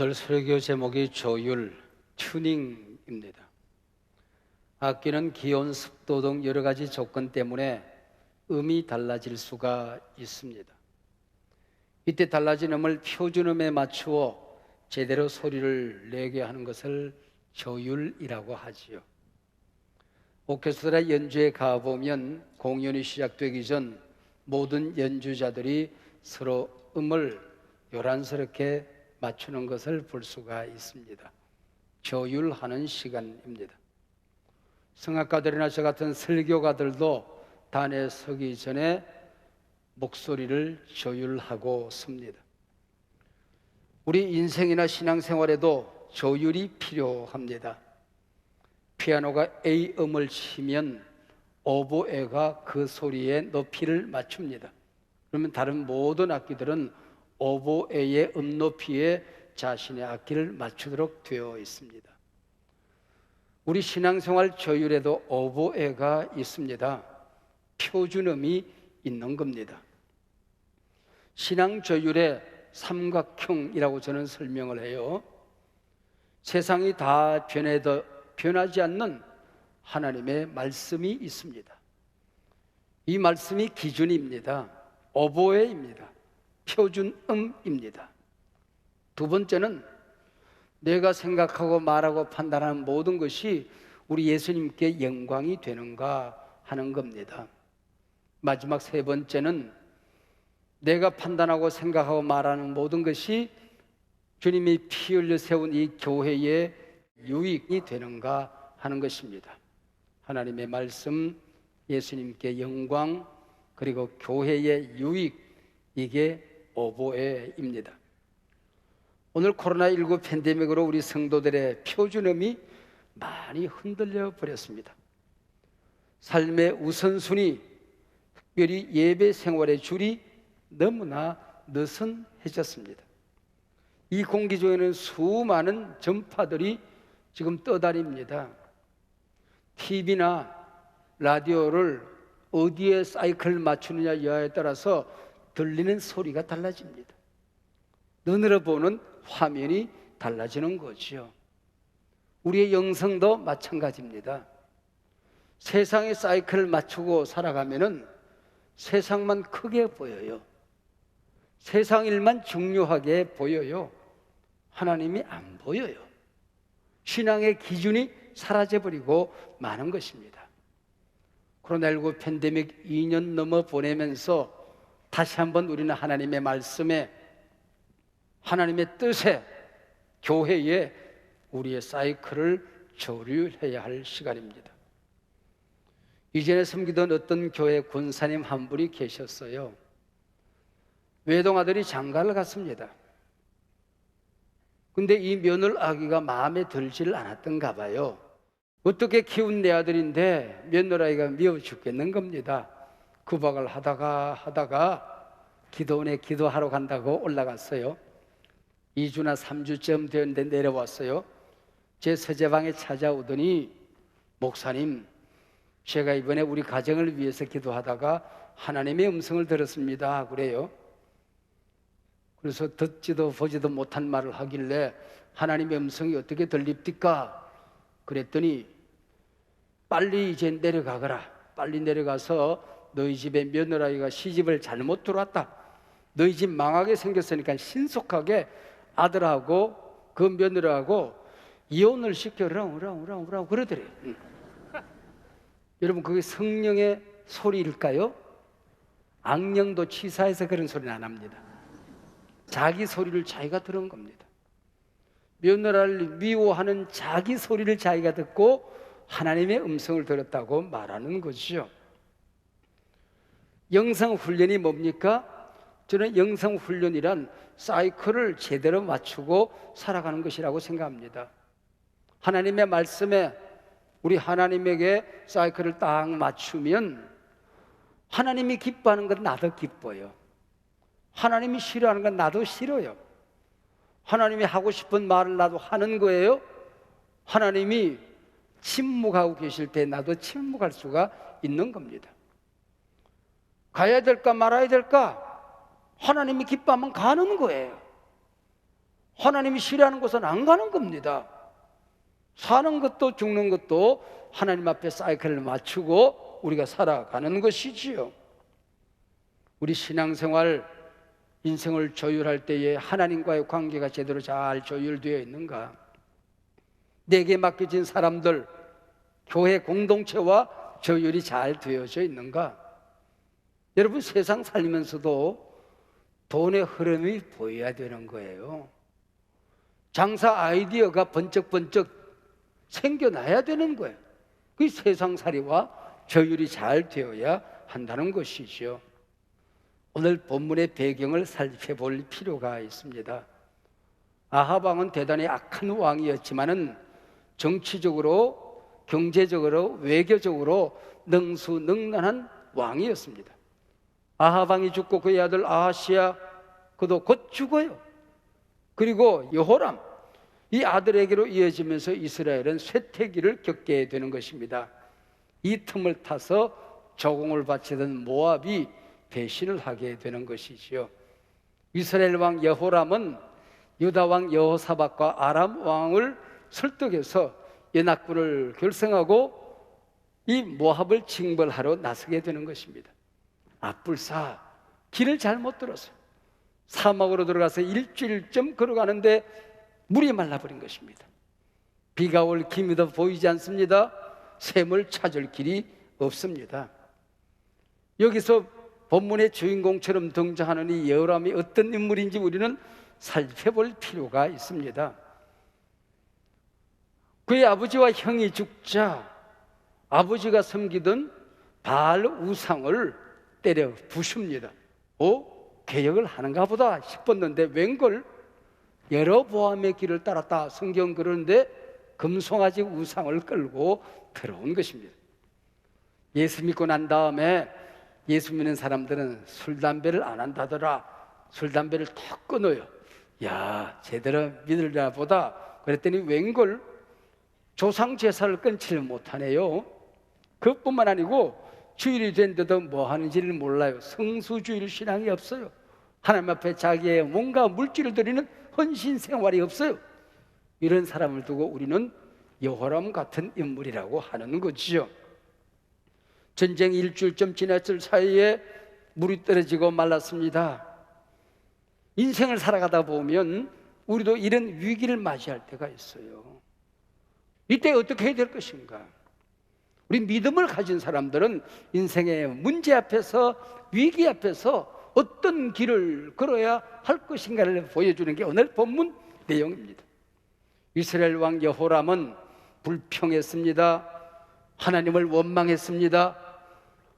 오늘 설교 제목이 조율, 튜닝입니다. 악기는 기온, 습도 등 여러 가지 조건 때문에 음이 달라질 수가 있습니다. 이때 달라진 음을 표준음에 맞추어 제대로 소리를 내게 하는 것을 조율이라고 하지요. 오케스트라 연주에 가보면 공연이 시작되기 전 모든 연주자들이 서로 음을 요란스럽게 맞추는 것을 볼 수가 있습니다. 조율하는 시간입니다. 성악가들이나 저 같은 설교가들도 단에 서기 전에 목소리를 조율하고 섭니다. 우리 인생이나 신앙생활에도 조율이 필요합니다. 피아노가 A음을 치면 오보에가 그 소리에 높이를 맞춥니다. 그러면 다른 모든 악기들은 오보에의 음높이에 자신의 악기를 맞추도록 되어 있습니다. 우리 신앙생활 조율에도 오보에가 있습니다. 표준음이 있는 겁니다. 신앙 조율의 삼각형이라고 저는 설명을 해요. 세상이 다 변해도 변하지 않는 하나님의 말씀이 있습니다. 이 말씀이 기준입니다. 오보에입니다. 표준음입니다. 두 번째는 내가 생각하고 말하고 판단하는 모든 것이 우리 예수님께 영광이 되는가 하는 겁니다. 마지막 세 번째는 내가 판단하고 생각하고 말하는 모든 것이 주님이 피 흘려 세운 이 교회의 유익이 되는가 하는 것입니다. 하나님의 말씀, 예수님께 영광, 그리고 교회의 유익, 이게 오보에입니다. 오늘 코로나19 팬데믹으로 우리 성도들의 표준음이 많이 흔들려 버렸습니다. 삶의 우선순위, 특별히 예배 생활의 줄이 너무나 느슨해졌습니다. 이 공기 중에는 수많은 전파들이 지금 떠다닙니다. TV나 라디오를 어디에 사이클 맞추느냐 여하에 따라서 들리는 소리가 달라집니다. 눈으로 보는 화면이 달라지는 거죠. 우리의 영성도 마찬가지입니다. 세상의 사이클을 맞추고 살아가면은 세상만 크게 보여요. 세상 일만 중요하게 보여요. 하나님이 안 보여요. 신앙의 기준이 사라져버리고 마는 것입니다. 코로나19 팬데믹 2년 넘어 보내면서 다시 한번 우리는 하나님의 말씀에, 하나님의 뜻에, 교회에 우리의 사이클을 조율해야 할 시간입니다. 이전에 섬기던 어떤 교회 권사님 한 분이 계셨어요. 외동아들이 장가를 갔습니다. 근데 이 며느라기가 마음에 들지를 않았던가 봐요. 어떻게 키운 내 아들인데 며느라기가 미워 죽겠는 겁니다. 구박을 하다가 기도원에 기도하러 간다고 올라갔어요. 2주나 3주쯤 되었는데 내려왔어요. 제 서재방에 찾아오더니, 목사님, 제가 이번에 우리 가정을 위해서 기도하다가 하나님의 음성을 들었습니다 그래요. 그래서 듣지도 보지도 못한 말을 하길래 하나님의 음성이 어떻게 들립니까? 그랬더니 빨리 이제 내려가거라. 빨리 내려가서 너희 집에 며느라기가 시집을 잘못 들어왔다. 너희 집 망하게 생겼으니까 신속하게 아들하고 그 며느라하고 이혼을 시켜라 그러더래요. 여러분, 그게 성령의 소리일까요? 악령도 치사해서 그런 소리는 안 합니다. 자기 소리를 자기가 들은 겁니다. 며느라를 미워하는 자기 소리를 자기가 듣고 하나님의 음성을 들었다고 말하는 것이죠. 영성훈련이 뭡니까? 저는 영성훈련이란 사이클을 제대로 맞추고 살아가는 것이라고 생각합니다. 하나님의 말씀에 우리 하나님에게 사이클을 딱 맞추면 하나님이 기뻐하는 건 나도 기뻐요. 하나님이 싫어하는 건 나도 싫어요. 하나님이 하고 싶은 말을 나도 하는 거예요. 하나님이 침묵하고 계실 때 나도 침묵할 수가 있는 겁니다. 가야 될까 말아야 될까? 하나님이 기뻐하면 가는 거예요. 하나님이 싫어하는 곳은 안 가는 겁니다. 사는 것도 죽는 것도 하나님 앞에 사이클을 맞추고 우리가 살아가는 것이지요. 우리 신앙생활, 인생을 조율할 때에 하나님과의 관계가 제대로 잘 조율되어 있는가? 내게 맡겨진 사람들, 교회 공동체와 조율이 잘 되어져 있는가? 여러분, 세상 살면서도 돈의 흐름이 보여야 되는 거예요. 장사 아이디어가 번쩍번쩍 생겨나야 되는 거예요. 그 세상살이와 조율이 잘 되어야 한다는 것이죠. 오늘 본문의 배경을 살펴볼 필요가 있습니다. 아합 왕은 대단히 악한 왕이었지만은 정치적으로, 경제적으로, 외교적으로 능수능란한 왕이었습니다. 아합 왕이 죽고 그의 아들 아하시야, 그도 곧 죽어요. 그리고 여호람, 이 아들에게로 이어지면서 이스라엘은 쇠퇴기를 겪게 되는 것입니다. 이 틈을 타서 저공을 바치던 모압이 배신을 하게 되는 것이지요. 이스라엘 왕 여호람은 유다 왕 여호사밧과 아람 왕을 설득해서 연합군을 결성하고 이 모압을 징벌하러 나서게 되는 것입니다. 앞불사 길을 잘못 들었어요. 사막으로 들어가서 일주일쯤 걸어가는데 물이 말라버린 것입니다. 비가 올 기미도 보이지 않습니다. 샘을 찾을 길이 없습니다. 여기서 본문의 주인공처럼 등장하는 이 여호람이 어떤 인물인지 우리는 살펴볼 필요가 있습니다. 그의 아버지와 형이 죽자 아버지가 섬기던 바알 우상을 때려 부숩니다. 개혁을 하는가 보다 싶었는데 웬걸 여로보암의 길을 따랐다 성경 그러는데 금송아지 우상을 끌고 들어온 것입니다. 예수 믿고 난 다음에 예수 믿는 사람들은 술, 담배를 안 한다더라. 술, 담배를 턱 끊어요. 야, 제대로 믿으려나 보다. 그랬더니 웬걸 조상 제사를 끊지를 못하네요. 그것뿐만 아니고 주일이 된데도 뭐 하는지를 몰라요. 성수주일 신앙이 없어요. 하나님 앞에 자기의 뭔가 물질을 드리는 헌신 생활이 없어요. 이런 사람을 두고 우리는 여호람 같은 인물이라고 하는 거지요. 전쟁 일주일쯤 지났을 사이에 물이 떨어지고 말랐습니다. 인생을 살아가다 보면 우리도 이런 위기를 맞이할 때가 있어요. 이때 어떻게 해야 될 것인가? 우리 믿음을 가진 사람들은 인생의 문제 앞에서, 위기 앞에서 어떤 길을 걸어야 할 것인가를 보여주는 게 오늘 본문 내용입니다. 이스라엘 왕 여호람은 불평했습니다. 하나님을 원망했습니다.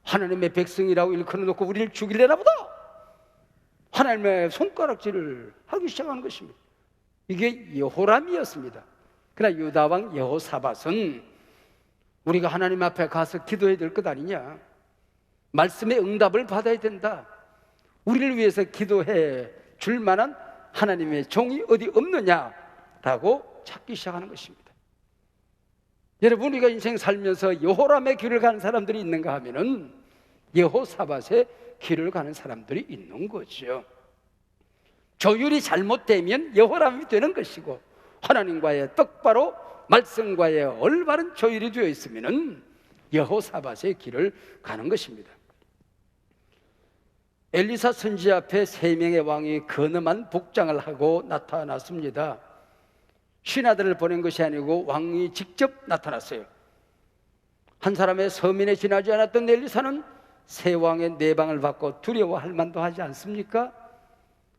하나님의 백성이라고 일컬어놓고 우리를 죽이려나 보다. 하나님의 손가락질을 하기 시작한 것입니다. 이게 여호람이었습니다. 그러나 유다 왕 여호사밧은 우리가 하나님 앞에 가서 기도해야 될 것 아니냐, 말씀의 응답을 받아야 된다, 우리를 위해서 기도해 줄 만한 하나님의 종이 어디 없느냐라고 찾기 시작하는 것입니다. 여러분, 우리가 인생 살면서 여호람의 길을 가는 사람들이 있는가 하면은 여호사밧의 길을 가는 사람들이 있는 거죠. 조율이 잘못되면 여호람이 되는 것이고, 하나님과의 똑바로 말씀과의 올바른 조율이 되어 있으면은 여호사밧의 길을 가는 것입니다. 엘리사 선지 앞에 3명의 왕이 근엄한 복장을 하고 나타났습니다. 신하들을 보낸 것이 아니고 왕이 직접 나타났어요. 한 사람의 서민에 지나지 않았던 엘리사는 세 왕의 내방을 받고 두려워할 만도 하지 않습니까?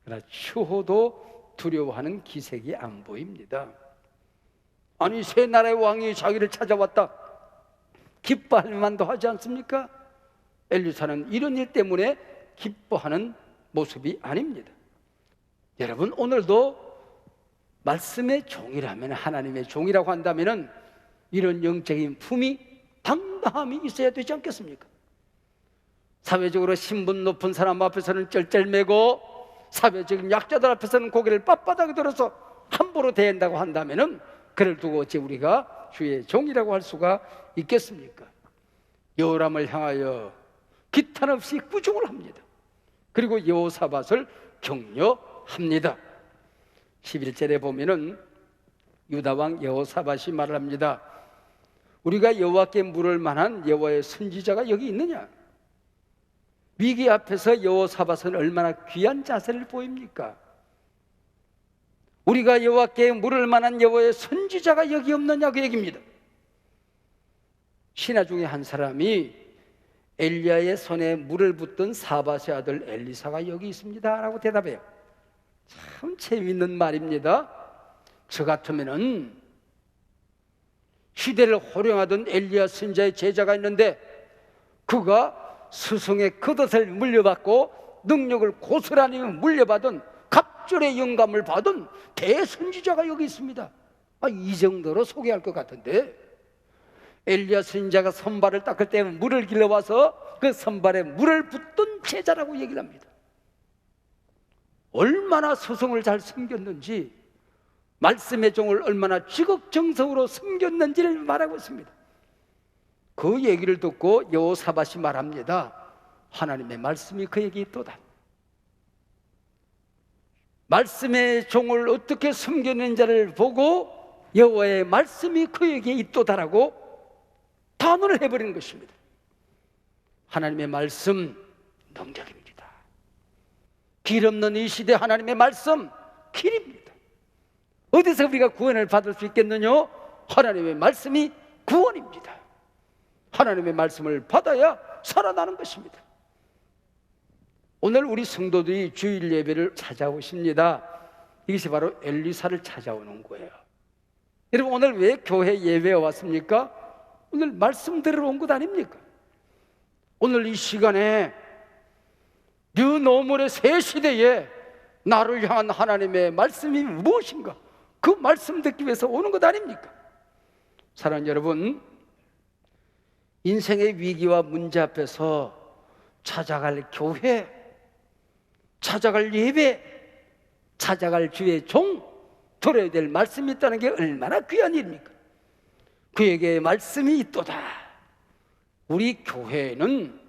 그러나 추호도 두려워하는 기색이 안 보입니다. 아니, 세 나라의 왕이 자기를 찾아왔다, 기뻐할 만도 하지 않습니까? 엘리사는 이런 일 때문에 기뻐하는 모습이 아닙니다. 여러분, 오늘도 말씀의 종이라면, 하나님의 종이라고 한다면 이런 영적인 품이, 당당함이 있어야 되지 않겠습니까? 사회적으로 신분 높은 사람 앞에서는 쩔쩔매고 사회적인 약자들 앞에서는 고개를 빳빳하게 들어서 함부로 대한다고 한다면 그를 두고 어찌 우리가 주의 종이라고 할 수가 있겠습니까? 여호람을 향하여 기탄 없이 꾸중을 합니다. 그리고 여호사밧을 격려합니다. 11절에 보면은 유다왕 여호사밧이 말을 합니다. 우리가 여호와께 물을 만한 여호와의 선지자가 여기 있느냐? 위기 앞에서 여호사밧은 얼마나 귀한 자세를 보입니까? 우리가 여호와께 물을 만한 여호와의 선지자가 여기 없느냐 그 얘기입니다. 신하 중에 한 사람이 엘리야의 손에 물을 붓던 사밧의 아들 엘리사가 여기 있습니다 라고 대답해요. 참 재미있는 말입니다. 저 같으면은 시대를 호령하던 엘리야 선지자의 제자가 있는데 그가 스승의 겉옷을 물려받고 능력을 고스란히 물려받은 갑절의 영감을 받은 대선지자가 여기 있습니다. 이 정도로 소개할 것 같은데 엘리야 선지자가 선발을 닦을 때 물을 길러와서 그 선발에 물을 붓던 제자라고 얘기를 합니다. 얼마나 스승을 잘 섬겼는지, 말씀의 종을 얼마나 지극정성으로 섬겼는지를 말하고 있습니다. 그 얘기를 듣고 여호사밧이 말합니다. 하나님의 말씀이 그에게 있도다. 말씀의 종을 어떻게 섬겼는지를 보고 여호와의 말씀이 그에게 있도다라고 단언을 해버리는 것입니다. 하나님의 말씀 능력입니다. 길 없는 이 시대 하나님의 말씀 길입니다. 어디서 우리가 구원을 받을 수 있겠느냐? 하나님의 말씀이 구원입니다. 하나님의 말씀을 받아야 살아나는 것입니다. 오늘 우리 성도들이 주일 예배를 찾아오십니다. 이것이 바로 엘리사를 찾아오는 거예요. 여러분 오늘 왜 교회 예배에 왔습니까? 오늘 말씀 들으러 온 것 아닙니까? 오늘 이 시간에 뉴노멀의 새 시대에 나를 향한 하나님의 말씀이 무엇인가? 그 말씀 듣기 위해서 오는 것 아닙니까? 사랑하는 여러분, 인생의 위기와 문제 앞에서 찾아갈 교회, 찾아갈 예배, 찾아갈 주의 종, 들어야 될 말씀이 있다는 게 얼마나 귀한 일입니까? 그에게 말씀이 있도다. 우리 교회에는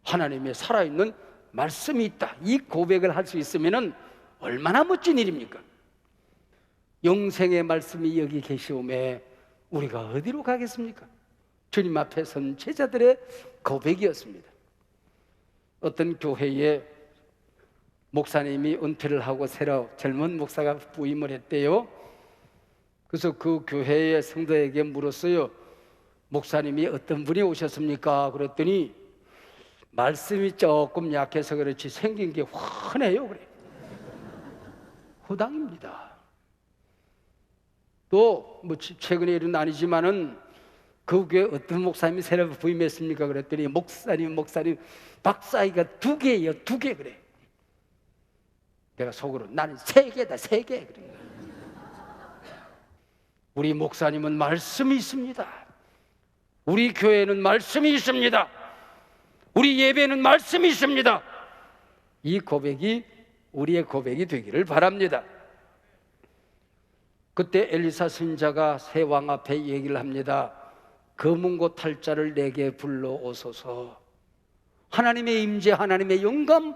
하나님의 살아있는 말씀이 있다. 이 고백을 할 수 있으면 얼마나 멋진 일입니까? 영생의 말씀이 여기 계시오매 우리가 어디로 가겠습니까? 주님 앞에 선 제자들의 고백이었습니다. 어떤 교회에 목사님이 은퇴를 하고 새로 젊은 목사가 부임을 했대요. 그래서 그 교회의 성도에게 물었어요. 목사님이 어떤 분이 오셨습니까? 그랬더니 말씀이 조금 약해서 그렇지 생긴 게 훤해요. 그래. 호당입니다. 또 뭐 최근에 일은 아니지만은 그 교회 어떤 목사님이 새로 부임했습니까? 그랬더니 목사님 박사이가 2개예요. 2개 그래. 내가 속으로 나는 3개다 3개 그래. 우리 목사님은 말씀이 있습니다. 우리 교회는 말씀이 있습니다. 우리 예배는 말씀이 있습니다. 이 고백이 우리의 고백이 되기를 바랍니다. 그때 엘리사 선지자가 새 왕 앞에 얘기를 합니다. 검은고 탈자를 내게 불러오소서. 하나님의 임재, 하나님의 영감,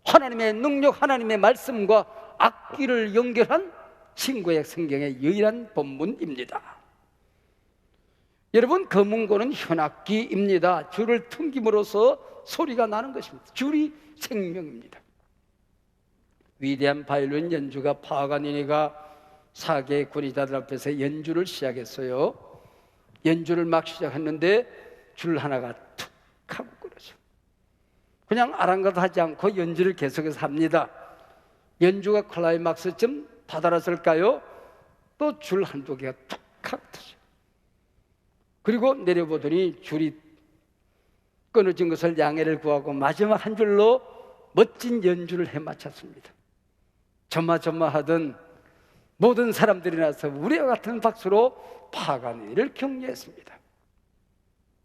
하나님의 능력, 하나님의 말씀과 악기를 연결한 신구약 성경의 유일한 본문입니다. 여러분, 검은고는 현악기입니다. 줄을 튕김으로써 소리가 나는 것입니다. 줄이 생명입니다. 위대한 바이올린 연주가 파가니니가 4개의 군의자들 앞에서 연주를 시작했어요. 연주를 막 시작했는데 줄 하나가 툭 하고 끊어져. 그냥 아랑곳하지 않고 연주를 계속해서 합니다. 연주가 클라이막스쯤 다다랐을까요? 또 줄 한두 개가 툭 하고 터져. 그리고 내려보더니 줄이 끊어진 것을 양해를 구하고 마지막 한 줄로 멋진 연주를 해마쳤습니다. 조마조마하던 모든 사람들이 나서 우리와 같은 박수로 파가니를 격려했습니다.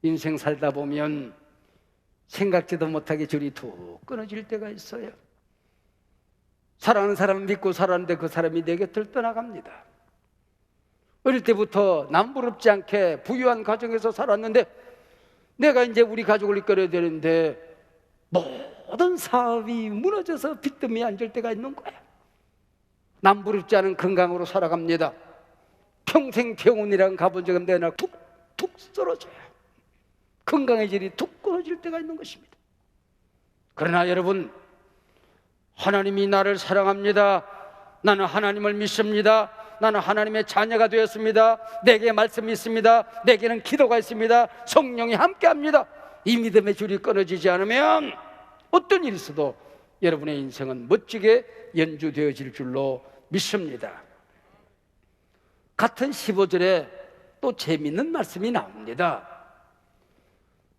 인생 살다 보면 생각지도 못하게 줄이 툭 끊어질 때가 있어요. 사랑하는 사람을 믿고 살았는데 그 사람이 내 곁을 떠나갑니다. 어릴 때부터 남부럽지 않게 부유한 가정에서 살았는데 내가 이제 우리 가족을 이끌어야 되는데 모든 사업이 무너져서 빚더미에 앉을 때가 있는 거야. 남부럽지 않은 건강으로 살아갑니다. 평생 병원이랑 가본 적은 내나 툭툭 쓰러져요. 건강의 질이 툭 끊어질 때가 있는 것입니다. 그러나 여러분, 하나님이 나를 사랑합니다. 나는 하나님을 믿습니다. 나는 하나님의 자녀가 되었습니다. 내게 말씀이 있습니다. 내게는 기도가 있습니다. 성령이 함께합니다. 이 믿음의 줄이 끊어지지 않으면 어떤 일이 있어도 여러분의 인생은 멋지게 연주되어질 줄로 믿습니다. 같은 15절에 또 재미있는 말씀이 나옵니다.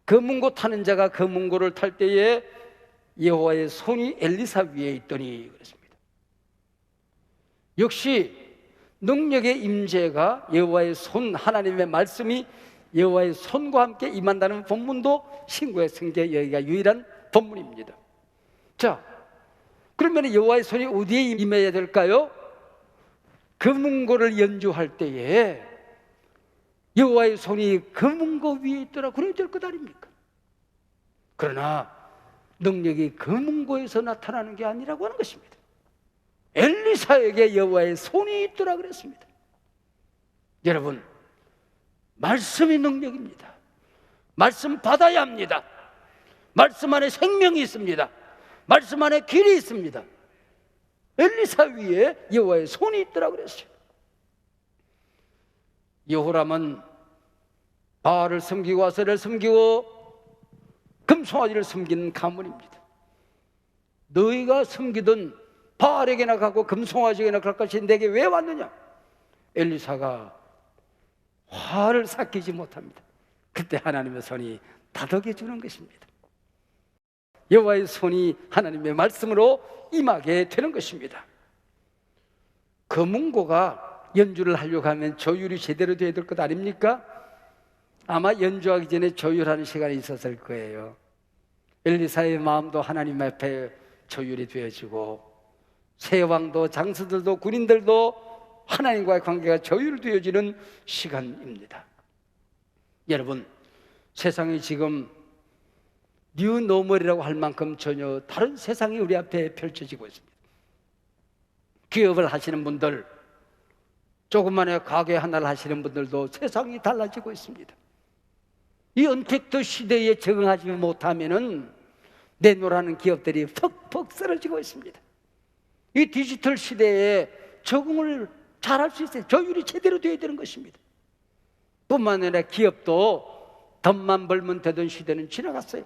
검은고 타는 자가 검은고를 탈 때에 여호와의 손이 엘리사 위에 있더니 그랬습니다. 역시 능력의 임재가 여호와의 손, 하나님의 말씀이 여호와의 손과 함께 임한다는 본문도 신구의 성경에 여기가 유일한 본문입니다. 자, 그러면 여호와의 손이 어디에 임해야 될까요? 검은고를 연주할 때에 여호와의 손이 검은고 위에 있더라 그래야 될 것 아닙니까? 그러나 능력이 검은고에서 나타나는 게 아니라고 하는 것입니다. 엘리사에게 여호와의 손이 있더라 그랬습니다. 여러분, 말씀이 능력입니다. 말씀 받아야 합니다. 말씀 안에 생명이 있습니다. 말씀 안에 길이 있습니다. 엘리사 위에 여호와의 손이 있더라 그랬어요. 여호람은 바알을 섬기고 아세라를 섬기고 금송아지를 섬기는 가문입니다. 너희가 섬기던 바알에게나 가고 금송아지에게나 갈 것이 내게 왜 왔느냐? 엘리사가 화를 삭히지 못합니다. 그때 하나님의 손이 다독여 주는 것입니다. 여호와의 손이 하나님의 말씀으로 임하게 되는 것입니다. 검은고가 연주를 하려고 하면 조율이 제대로 돼야 될 것 아닙니까? 아마 연주하기 전에 조율하는 시간이 있었을 거예요. 엘리사의 마음도 하나님 앞에 조율이 되어지고 세왕도 장수들도 군인들도 하나님과의 관계가 조율되어지는 시간입니다. 여러분, 세상이 지금 뉴노멀이라고 할 만큼 전혀 다른 세상이 우리 앞에 펼쳐지고 있습니다. 기업을 하시는 분들, 조그만한 가게 하나를 하시는 분들도 세상이 달라지고 있습니다. 이 언택트 시대에 적응하지 못하면은 내놓으라는 기업들이 퍽퍽 쓰러지고 있습니다. 이 디지털 시대에 적응을 잘할 수 있어요. 조율이 제대로 되어야 되는 것입니다. 뿐만 아니라 기업도 돈만 벌면 되던 시대는 지나갔어요.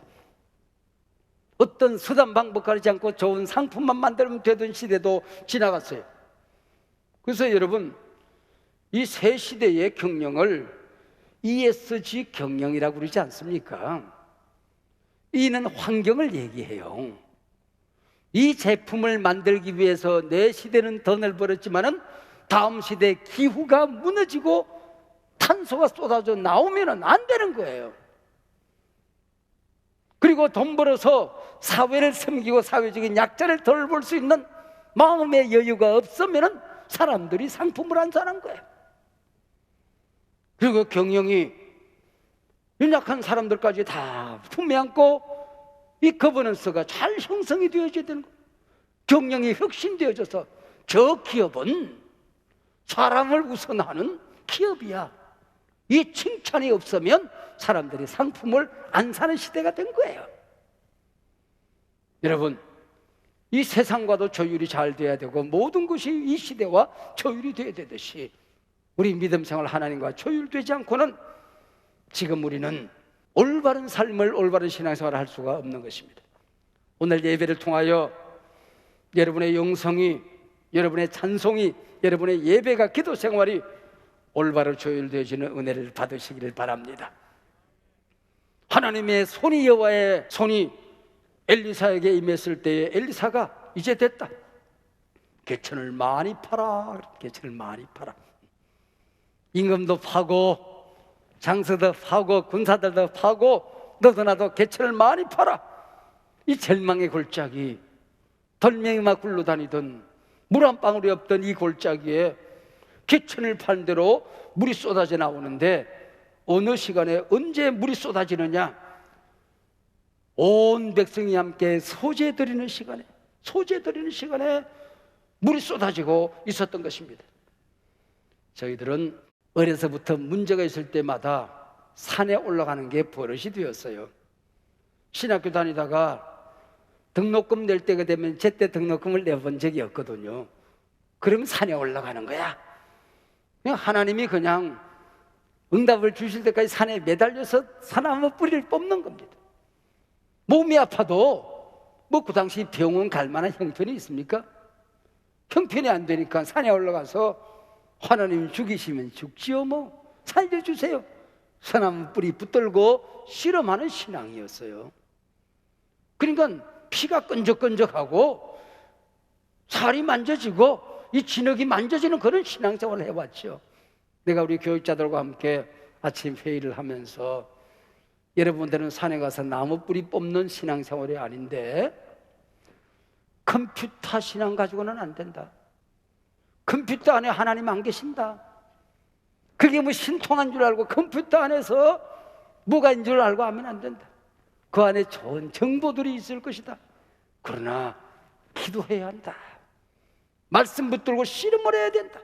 어떤 수단 방법 가리지 않고 좋은 상품만 만들면 되던 시대도 지나갔어요. 그래서 여러분, 이 새 시대의 경영을 ESG 경영이라고 그러지 않습니까? 이는 환경을 얘기해요. 이 제품을 만들기 위해서 내 시대는 돈을 벌었지만은 다음 시대의 기후가 무너지고 탄소가 쏟아져 나오면 안 되는 거예요. 그리고 돈 벌어서 사회를 섬기고 사회적인 약자를 돌볼 수 있는 마음의 여유가 없으면 사람들이 상품을 안 사는 거예요. 그리고 경영이 연약한 사람들까지 다 품에 안고 이 거버넌스가 잘 형성이 되어져야 되는 거예요. 경영이 혁신되어져서 저 기업은 사람을 우선하는 기업이야, 이 칭찬이 없으면 사람들이 상품을 안 사는 시대가 된 거예요. 여러분, 이 세상과도 조율이 잘 돼야 되고 모든 것이 이 시대와 조율이 돼야 되듯이 우리 믿음 생활 하나님과 조율되지 않고는 지금 우리는 올바른 삶을, 올바른 신앙생활을 할 수가 없는 것입니다. 오늘 예배를 통하여 여러분의 영성이, 여러분의 찬송이, 여러분의 예배가, 기도 생활이 올바로 조율되어지는 은혜를 받으시기를 바랍니다. 하나님의 손이, 여호와의 손이 엘리사에게 임했을 때에 엘리사가 이제 됐다, 개천을 많이 팔아, 개천을 많이 팔아. 임금도 파고 장수도 파고 군사들도 파고 너도 나도 개천을 많이 팔아. 이 절망의 골짜기, 덜멩이만 굴러다니던 물 한 방울이 없던 이 골짜기에 개천을 파는 대로 물이 쏟아져 나오는데 어느 시간에 언제 물이 쏟아지느냐? 온 백성이 함께 소재 드리는 시간에, 소재 드리는 시간에 물이 쏟아지고 있었던 것입니다. 저희들은 어려서부터 문제가 있을 때마다 산에 올라가는 게 버릇이 되었어요. 신학교 다니다가 등록금 낼 때가 되면 제때 등록금을 내본 적이 없거든요. 그러면 산에 올라가는 거야. 그냥 하나님이 그냥 응답을 주실 때까지 산에 매달려서 사나무 뿌리를 뽑는 겁니다. 몸이 아파도 뭐 그 당시 병원 갈 만한 형편이 있습니까? 형편이 안 되니까 산에 올라가서 하나님 죽이시면 죽지요, 뭐 살려주세요. 사나무 뿌리 붙들고 실험하는 신앙이었어요. 그러니까 피가 끈적끈적하고 살이 만져지고 이 진흙이 만져지는 그런 신앙생활을 해왔죠. 내가 우리 교육자들과 함께 아침 회의를 하면서 여러분들은 산에 가서 나무 뿌리 뽑는 신앙생활이 아닌데 컴퓨터 신앙 가지고는 안 된다. 컴퓨터 안에 하나님 안 계신다. 그게 뭐 신통한 줄 알고 컴퓨터 안에서 뭐가 있는 줄 알고 하면 안 된다. 그 안에 좋은 정보들이 있을 것이다. 그러나 기도해야 한다. 말씀 붙들고 씨름을 해야 된다.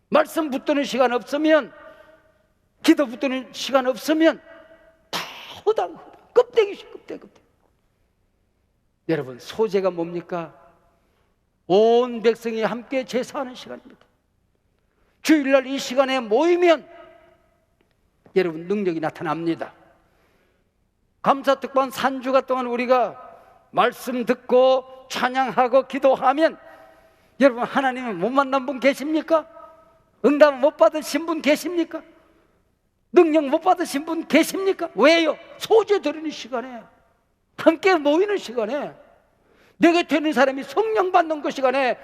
말씀 붙드는 시간 없으면, 기도 붙드는 시간 없으면 다 허당 껍데기씩 껍데기. 여러분, 소재가 뭡니까? 온 백성이 함께 제사하는 시간입니다. 주일날 이 시간에 모이면 여러분 능력이 나타납니다. 감사특반 3주가 동안 우리가 말씀 듣고 찬양하고 기도하면 여러분 하나님을 못 만난 분 계십니까? 응답 못 받으신 분 계십니까? 능력 못 받으신 분 계십니까? 왜요? 소재 드리는 시간에, 함께 모이는 시간에, 내 곁에 있는 사람이 성령 받는 그 시간에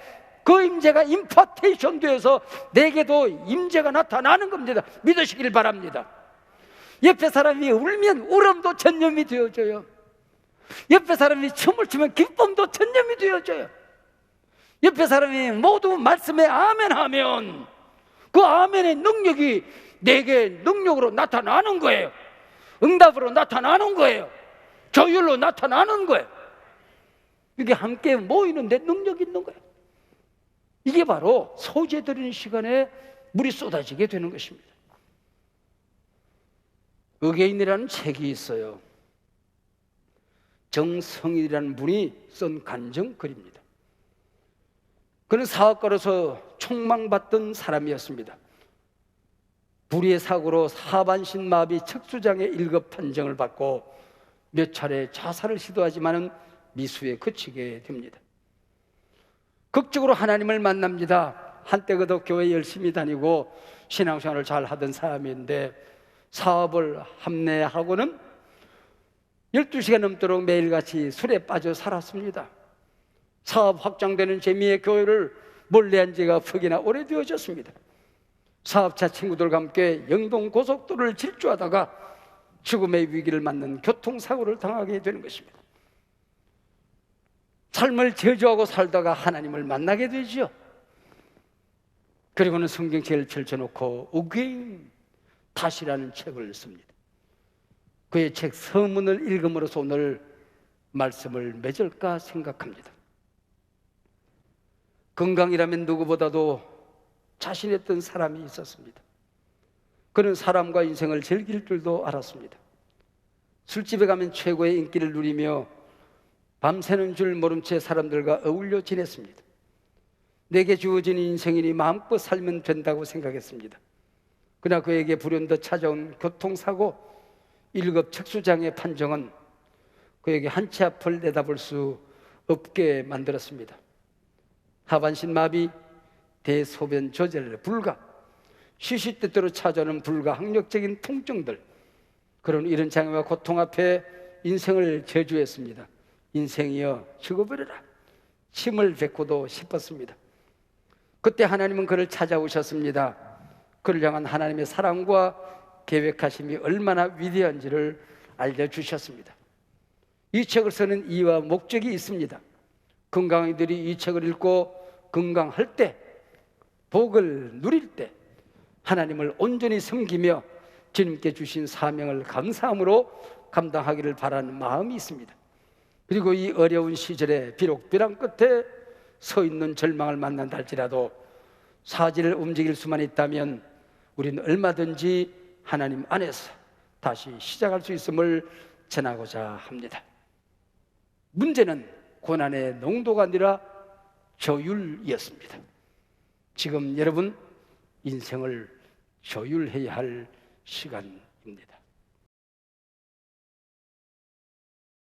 그 임재가 임파테이션 되어서 내게도 임재가 나타나는 겁니다. 믿으시길 바랍니다. 옆에 사람이 울면 울음도 전념이 되어져요. 옆에 사람이 춤을 추면 기쁨도 전념이 되어져요. 옆에 사람이 모두 말씀에 아멘 하면 그 아멘의 능력이 내게 능력으로 나타나는 거예요. 응답으로 나타나는 거예요. 조율로 나타나는 거예요. 이게 함께 모이는데 능력이 있는 거예요. 이게 바로 소재 드리는 시간에 물이 쏟아지게 되는 것입니다. 의계인이라는 책이 있어요. 정성일이라는 분이 쓴 간증글입니다. 그는 사업가로서 촉망받던 사람이었습니다. 불의의 사고로 하반신 마비 척수장애 1급 판정을 받고 몇 차례 자살을 시도하지만은 미수에 그치게 됩니다. 극적으로 하나님을 만납니다. 한때 그도 교회 열심히 다니고 신앙생활을 잘 하던 사람인데 사업을 합리하고는 12시간 넘도록 매일같이 술에 빠져 살았습니다. 사업 확장되는 재미에 교회를 멀리한 지가 퍽이나 오래되어졌습니다. 사업자 친구들과 함께 영동 고속도로를 질주하다가 죽음의 위기를 맞는 교통사고를 당하게 되는 것입니다. 삶을 저주하고 살다가 하나님을 만나게 되죠. 그리고는 성경책을 펼쳐놓고 어게인 다시라는 책을 씁니다. 그의 책 서문을 읽음으로써 오늘 말씀을 맺을까 생각합니다. 건강이라면 누구보다도 자신했던 사람이 있었습니다. 그는 사람과 인생을 즐길 줄도 알았습니다. 술집에 가면 최고의 인기를 누리며 밤새는 줄 모른 채 사람들과 어울려 지냈습니다. 내게 주어진 인생이니 마음껏 살면 된다고 생각했습니다. 그러나 그에게 불현듯 찾아온 교통사고 1급 척수장애 판정은 그에게 한 치 앞을 내다볼 수 없게 만들었습니다. 하반신 마비, 대소변 조절 불가, 시시때때로 찾아오는 불가항력적인 통증들, 그런 이런 장애와 고통 앞에 인생을 저주했습니다. 인생이여 죽어버려라, 침을 뱉고도 싶었습니다. 그때 하나님은 그를 찾아오셨습니다. 그를 향한 하나님의 사랑과 계획하심이 얼마나 위대한지를 알려주셨습니다. 이 책을 쓰는 이유와 목적이 있습니다. 건강이들이 이 책을 읽고 건강할 때, 복을 누릴 때 하나님을 온전히 섬기며 주님께 주신 사명을 감사함으로 감당하기를 바라는 마음이 있습니다. 그리고 이 어려운 시절에 비록 벼랑 끝에 서 있는 절망을 만난다 할지라도 사지를 움직일 수만 있다면 우리는 얼마든지 하나님 안에서 다시 시작할 수 있음을 전하고자 합니다. 문제는 고난의 농도가 아니라 조율이었습니다. 지금 여러분 인생을 조율해야 할 시간입니다.